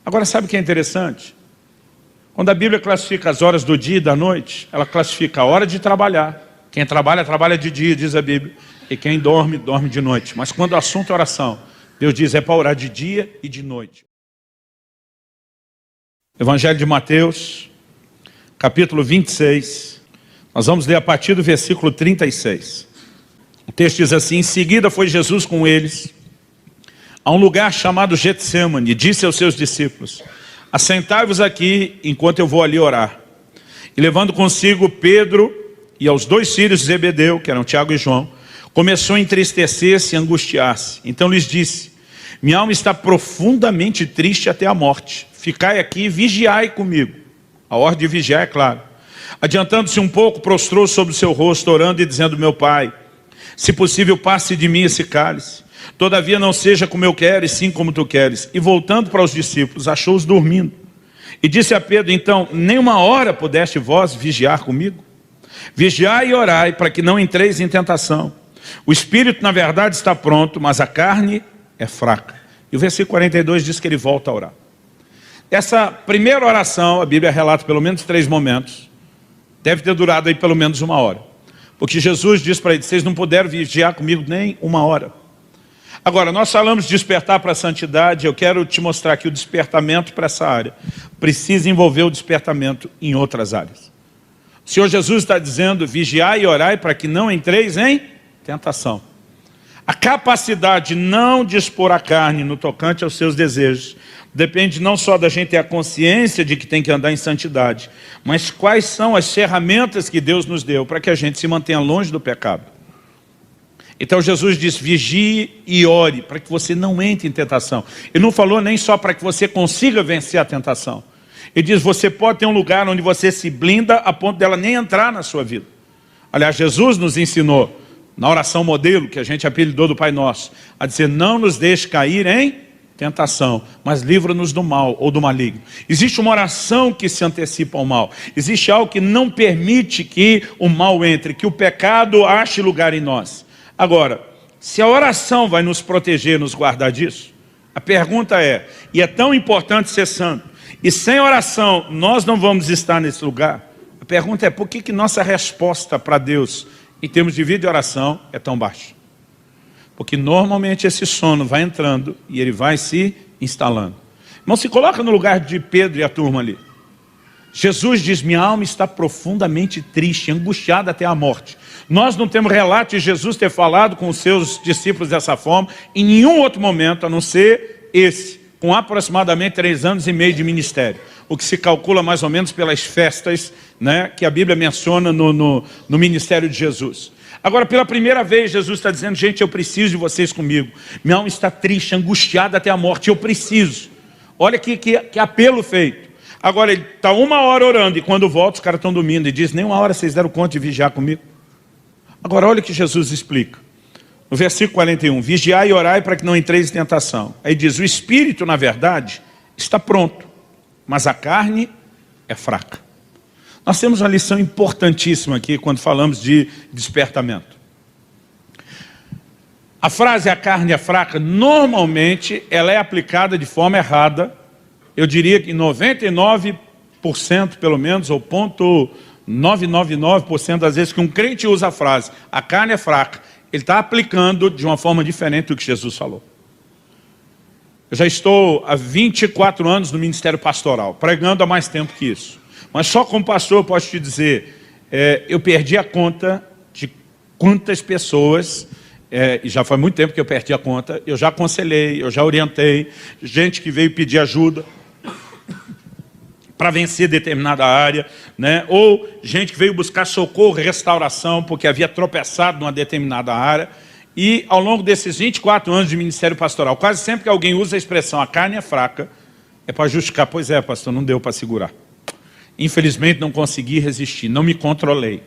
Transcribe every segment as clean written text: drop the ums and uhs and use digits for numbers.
Agora, sabe o que é interessante? Quando a Bíblia classifica as horas do dia e da noite, ela classifica a hora de trabalhar. Quem trabalha, trabalha de dia, diz a Bíblia. E quem dorme, dorme de noite. Mas quando o assunto é oração, Deus diz, é para orar de dia e de noite. Evangelho de Mateus, capítulo 26. Nós vamos ler a partir do versículo 36. O texto diz assim: em seguida foi Jesus com eles a um lugar chamado Getsêmani, e disse aos seus discípulos: assentai-vos aqui enquanto eu vou ali orar. E levando consigo Pedro e aos 2 filhos de Zebedeu, que eram Tiago e João, começou a entristecer-se e angustiar-se. Então lhes disse: minha alma está profundamente triste até a morte. Ficai aqui e vigiai comigo. A ordem de vigiar é claro. Adiantando-se um pouco, prostrou sobre o seu rosto, orando e dizendo: meu Pai, se possível, passe de mim esse cálice. Todavia não seja como eu quero, e sim como tu queres. E voltando para os discípulos, achou-os dormindo. E disse a Pedro: então, nem uma hora pudeste vós vigiar comigo? Vigiai e orai, para que não entreis em tentação. O espírito, na verdade, está pronto, mas a carne é fraca. E o versículo 42 diz que ele volta a orar. Essa primeira oração, a Bíblia relata pelo menos 3 momentos. Deve ter durado aí pelo menos 1 hora. Porque Jesus diz para eles: vocês não puderam vigiar comigo nem 1 hora. Agora, nós falamos de despertar para a santidade. Eu quero te mostrar aqui o despertamento para essa área. Precisa envolver o despertamento em outras áreas. O Senhor Jesus está dizendo: vigiai e orai para que não entreis em tentação. A capacidade de não dispor a carne no tocante aos seus desejos depende não só da gente ter a consciência de que tem que andar em santidade, mas quais são as ferramentas que Deus nos deu para que a gente se mantenha longe do pecado. Então Jesus diz: vigie e ore para que você não entre em tentação. Ele não falou nem só para que você consiga vencer a tentação. Ele diz: você pode ter um lugar onde você se blinda a ponto dela nem entrar na sua vida. Aliás, Jesus nos ensinou, na oração modelo, que a gente apelidou do Pai Nosso, a dizer: não nos deixe cair em tentação, mas livra-nos do mal ou do maligno. Existe uma oração que se antecipa ao mal. Existe algo que não permite que o mal entre, que o pecado ache lugar em nós. Agora, se a oração vai nos proteger, nos guardar disso, a pergunta é, e é tão importante ser santo, e sem oração nós não vamos estar nesse lugar, a pergunta é: por que nossa resposta para Deus em termos de vida e oração é tão baixa? Porque normalmente esse sono vai entrando e ele vai se instalando. Irmão, se coloca no lugar de Pedro e a turma ali. Jesus diz: minha alma está profundamente triste, angustiada até a morte. Nós não temos relato de Jesus ter falado com os seus discípulos dessa forma em nenhum outro momento, a não ser esse, com aproximadamente 3 anos e meio de ministério. O que se calcula mais ou menos pelas festas, né, que a Bíblia menciona no ministério de Jesus. Agora, pela primeira vez, Jesus está dizendo: gente, eu preciso de vocês comigo. Minha alma está triste, angustiada até a morte, eu preciso. Olha que apelo feito. Agora, ele está 1 hora orando, e quando volta, os caras estão dormindo, e diz: nem 1 hora vocês deram conta de vigiar comigo. Agora, olha o que Jesus explica. No versículo 41, vigiai e orai para que não entreis em tentação. Aí diz: o espírito, na verdade, está pronto, mas a carne é fraca. Nós temos uma lição importantíssima aqui quando falamos de despertamento. A frase "a carne é fraca", normalmente ela é aplicada de forma errada. Eu diria que em 99% pelo menos, ou 0,999% das vezes que um crente usa a frase "a carne é fraca", ele está aplicando de uma forma diferente do que Jesus falou. Eu já estou há 24 anos no ministério pastoral, pregando há mais tempo que isso. Mas só como pastor eu posso te dizer, eu perdi a conta de quantas pessoas, e já faz muito tempo que eu perdi a conta, eu já aconselhei, eu já orientei, gente que veio pedir ajuda para vencer determinada área, né? Ou gente que veio buscar socorro, restauração, porque havia tropeçado numa determinada área. E ao longo desses 24 anos de ministério pastoral, quase sempre que alguém usa a expressão "a carne é fraca", é para justificar: pois é, pastor, não deu para segurar. Infelizmente não consegui resistir, não me controlei.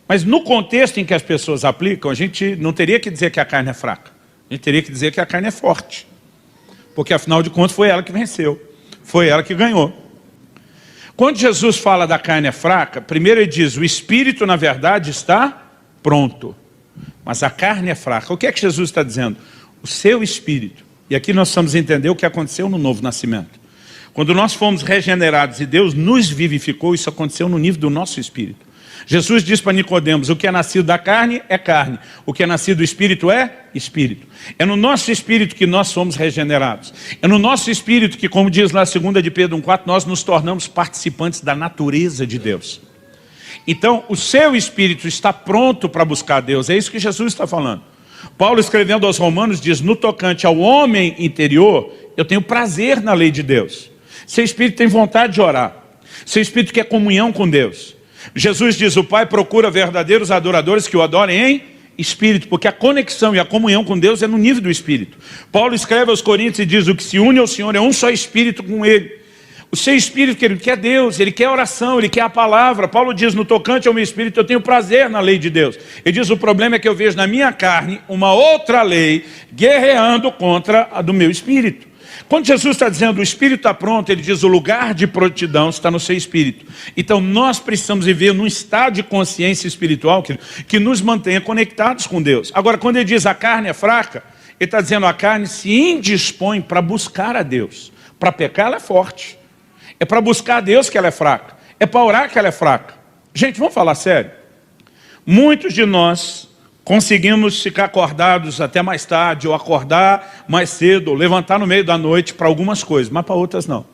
Mas no contexto em que as pessoas aplicam, a gente não teria que dizer que a carne é fraca. A gente teria que dizer que a carne é forte. Porque afinal de contas foi ela que venceu. Foi ela que ganhou. Quando Jesus fala da carne é fraca, primeiro ele diz: o espírito na verdade está pronto, mas a carne é fraca. O que é que Jesus está dizendo? O seu espírito. E aqui nós precisamos entender o que aconteceu no novo nascimento. Quando nós fomos regenerados e Deus nos vivificou, isso aconteceu no nível do nosso espírito. Jesus disse para Nicodemos, o que é nascido da carne é carne, o que é nascido do espírito é espírito. É no nosso espírito que nós somos regenerados. É no nosso espírito que, como diz lá 2 de Pedro 1,4, nós nos tornamos participantes da natureza de Deus. Então, o seu espírito está pronto para buscar Deus, é isso que Jesus está falando. Paulo, escrevendo aos Romanos, diz, no tocante ao homem interior, eu tenho prazer na lei de Deus. Seu espírito tem vontade de orar. Seu espírito quer comunhão com Deus. Jesus diz, o Pai procura verdadeiros adoradores que o adorem em espírito, porque a conexão e a comunhão com Deus é no nível do espírito. Paulo escreve aos Coríntios e diz, o que se une ao Senhor é um só espírito com Ele. O seu espírito, querido, quer Deus, ele quer oração, ele quer a palavra. Paulo diz, no tocante ao meu espírito, eu tenho prazer na lei de Deus. Ele diz, o problema é que eu vejo na minha carne uma outra lei guerreando contra a do meu espírito. Quando Jesus está dizendo, o espírito está pronto, ele diz, o lugar de prontidão está no seu espírito. Então nós precisamos viver num estado de consciência espiritual que nos mantenha conectados com Deus. Agora, quando ele diz a carne é fraca, ele está dizendo a carne se indispõe para buscar a Deus. Para pecar ela é forte. É para buscar a Deus que ela é fraca. É para orar que ela é fraca. Gente, vamos falar sério. Muitos de nós conseguimos ficar acordados até mais tarde, ou acordar mais cedo, ou levantar no meio da noite para algumas coisas, mas para outras não.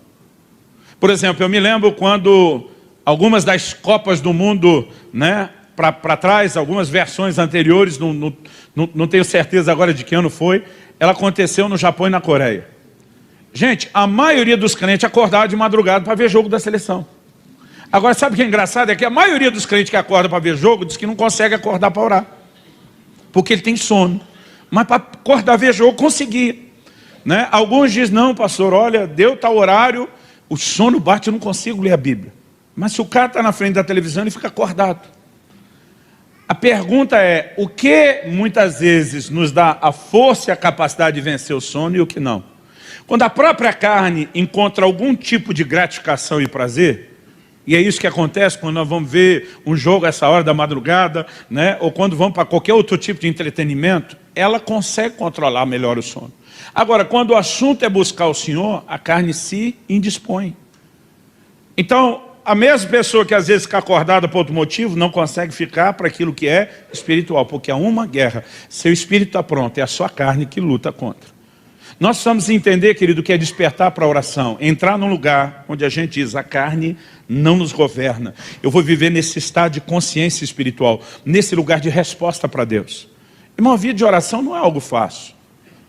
Por exemplo, eu me lembro quando algumas das Copas do Mundo, né, para trás, algumas versões anteriores, não tenho certeza agora de que ano foi, ela aconteceu no Japão e na Coreia. Gente, a maioria dos crentes acordava de madrugada para ver jogo da seleção. Agora, sabe o que é engraçado? É que a maioria dos crentes que acordam para ver jogo diz que não consegue acordar para orar. Porque ele tem sono. Mas para acordar ver jogo, conseguia. Né? Alguns dizem, não, pastor, olha, deu tal horário, o sono bate, eu não consigo ler a Bíblia. Mas se o cara está na frente da televisão, ele fica acordado. A pergunta é, o que muitas vezes nos dá a força e a capacidade de vencer o sono e o que não? Quando a própria carne encontra algum tipo de gratificação e prazer, e é isso que acontece quando nós vamos ver um jogo a essa hora da madrugada, né? Ou quando vamos para qualquer outro tipo de entretenimento, ela consegue controlar melhor o sono. Agora, quando o assunto é buscar o Senhor, a carne se indispõe. Então, a mesma pessoa que às vezes fica acordada por outro motivo, não consegue ficar para aquilo que é espiritual, porque há uma guerra. Seu espírito está pronto, é a sua carne que luta contra. Nós precisamos entender, querido, que é despertar para a oração. Entrar num lugar onde a gente diz, a carne não nos governa. Eu vou viver nesse estado de consciência espiritual, nesse lugar de resposta para Deus. Irmão, a vida de oração não é algo fácil.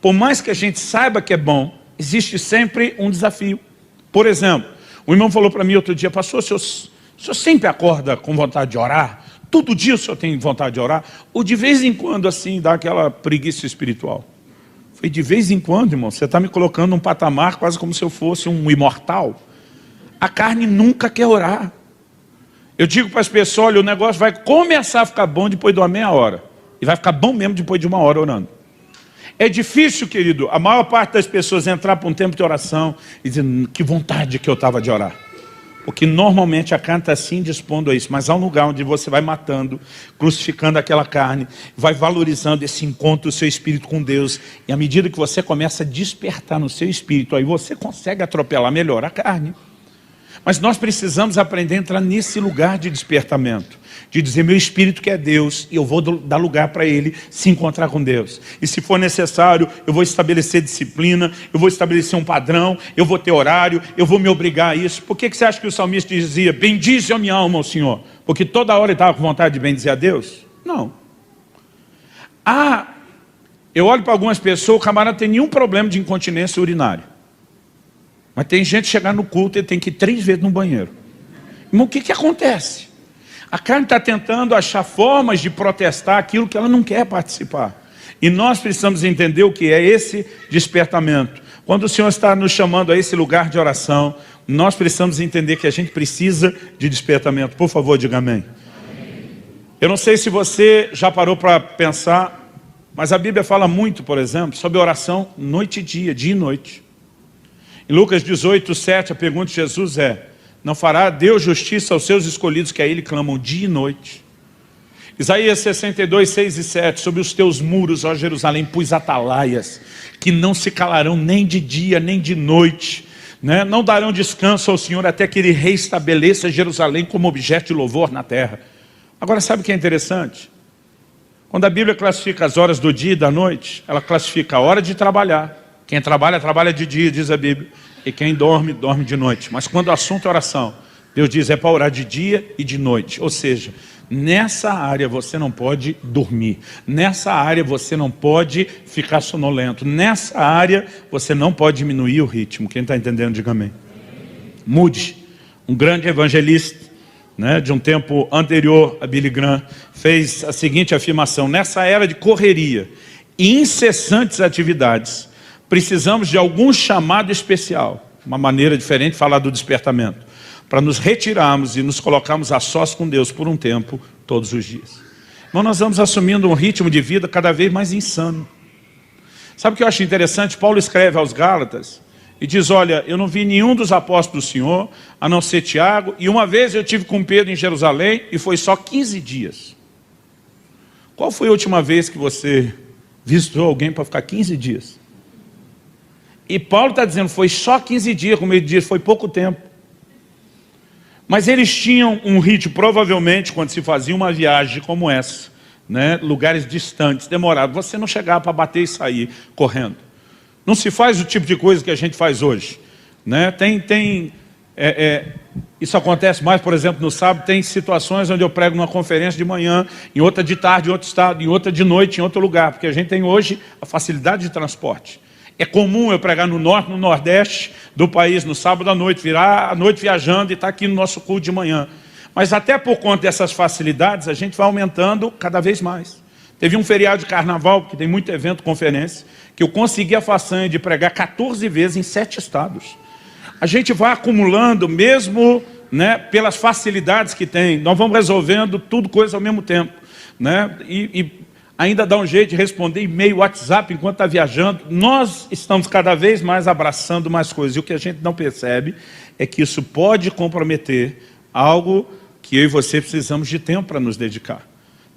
Por mais que a gente saiba que é bom, existe sempre um desafio. Por exemplo, o irmão falou para mim outro dia, pastor, o senhor sempre acorda com vontade de orar? Todo dia o senhor tem vontade de orar? Ou de vez em quando, assim, dá aquela preguiça espiritual? Falei, de vez em quando, irmão, você está me colocando num patamar quase como se eu fosse um imortal. A carne nunca quer orar. Eu digo para as pessoas, olha, o negócio vai começar a ficar bom depois de uma meia hora. E vai ficar bom mesmo depois de uma hora orando. É difícil, querido, a maior parte das pessoas entrar para um tempo de oração e dizer, que vontade que eu estava de orar. Porque normalmente a carne está assim dispondo a isso. Mas há um lugar onde você vai matando, crucificando aquela carne, vai valorizando esse encontro do seu espírito com Deus. E à medida que você começa a despertar no seu espírito, aí você consegue atropelar melhor a carne. Mas nós precisamos aprender a entrar nesse lugar de despertamento. De dizer, meu espírito que é Deus, e eu vou dar lugar para ele se encontrar com Deus. E se for necessário, eu vou estabelecer disciplina, eu vou estabelecer um padrão, eu vou ter horário, eu vou me obrigar a isso. Por que você acha que o salmista dizia, bendize a minha alma ao Senhor? Porque toda hora ele estava com vontade de bendizer a Deus? Não. Eu olho para algumas pessoas, o camarada não tem nenhum problema de incontinência urinária. Mas tem gente que chegar no culto e tem que ir 3 vezes no banheiro. Irmão, o que acontece? A carne está tentando achar formas de protestar aquilo que ela não quer participar. E nós precisamos entender o que é esse despertamento. Quando o Senhor está nos chamando a esse lugar de oração, nós precisamos entender que a gente precisa de despertamento. Por favor, diga amém. Eu não sei se você já parou para pensar, mas a Bíblia fala muito, por exemplo, sobre oração noite e dia e noite. Em Lucas 18, 7, a pergunta de Jesus é, não fará Deus justiça aos seus escolhidos que a Ele clamam dia e noite? Isaías 62, 6 e 7, sobre os teus muros, ó Jerusalém, pus atalaias, que não se calarão nem de dia nem de noite. né? Não darão descanso ao Senhor até que Ele reestabeleça Jerusalém como objeto de louvor na terra. Agora, sabe o que é interessante? Quando a Bíblia classifica as horas do dia e da noite, ela classifica a hora de trabalhar. Quem trabalha, trabalha de dia, diz a Bíblia. E quem dorme, dorme de noite. Mas quando o assunto é oração, Deus diz, é para orar de dia e de noite. Ou seja, nessa área você não pode dormir. Nessa área você não pode ficar sonolento. Nessa área você não pode diminuir o ritmo. Quem está entendendo, diga amém. Moody, um grande evangelista, né, de um tempo anterior a Billy Graham, fez a seguinte afirmação: nessa era de correria e incessantes atividades, precisamos de algum chamado especial, uma maneira diferente de falar do despertamento, para nos retirarmos e nos colocarmos a sós com Deus por um tempo, todos os dias. Então nós vamos assumindo um ritmo de vida cada vez mais insano. Sabe o que eu acho interessante? Paulo escreve aos Gálatas e diz, olha, eu não vi nenhum dos apóstolos do Senhor, a não ser Tiago, e uma vez eu tive com Pedro em Jerusalém, e foi só 15 dias. Qual foi a última vez que você visitou alguém para ficar 15 dias? E Paulo está dizendo, foi só 15 dias, como ele diz, foi pouco tempo. Mas eles tinham um ritmo, provavelmente, quando se fazia uma viagem como essa, né, lugares distantes, demorados, você não chegava para bater e sair correndo. Não se faz o tipo de coisa que a gente faz hoje, né? Isso acontece mais, por exemplo, no sábado, tem situações onde eu prego numa conferência de manhã, em outra de tarde, em outro estado, em outra de noite, em outro lugar, porque a gente tem hoje a facilidade de transporte. É comum eu pregar no norte, no nordeste do país, no sábado à noite, virar a noite viajando e estar aqui no nosso culto de manhã. Mas até por conta dessas facilidades, a gente vai aumentando cada vez mais. Teve um feriado de carnaval, porque tem muito evento, conferência, que eu consegui a façanha de pregar 14 vezes em 7 estados. A gente vai acumulando, mesmo, né, pelas facilidades que tem. Nós vamos resolvendo tudo coisa ao mesmo tempo, né? E ainda dá um jeito de responder e-mail, WhatsApp, enquanto está viajando. Nós estamos cada vez mais abraçando mais coisas. E o que a gente não percebe é que isso pode comprometer algo que eu e você precisamos de tempo para nos dedicar.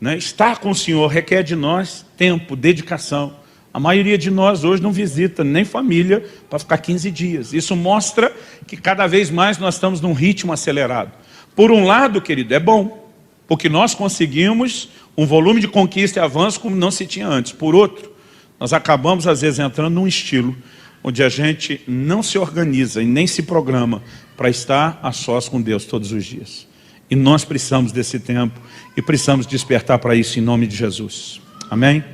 Né? Estar com o Senhor requer de nós tempo, dedicação. A maioria de nós hoje não visita nem família para ficar 15 dias. Isso mostra que cada vez mais nós estamos num ritmo acelerado. Por um lado, querido, é bom, porque nós conseguimos um volume de conquista e avanço como não se tinha antes. Por outro, nós acabamos às vezes entrando num estilo onde a gente não se organiza e nem se programa para estar a sós com Deus todos os dias. E nós precisamos desse tempo e precisamos despertar para isso em nome de Jesus. Amém?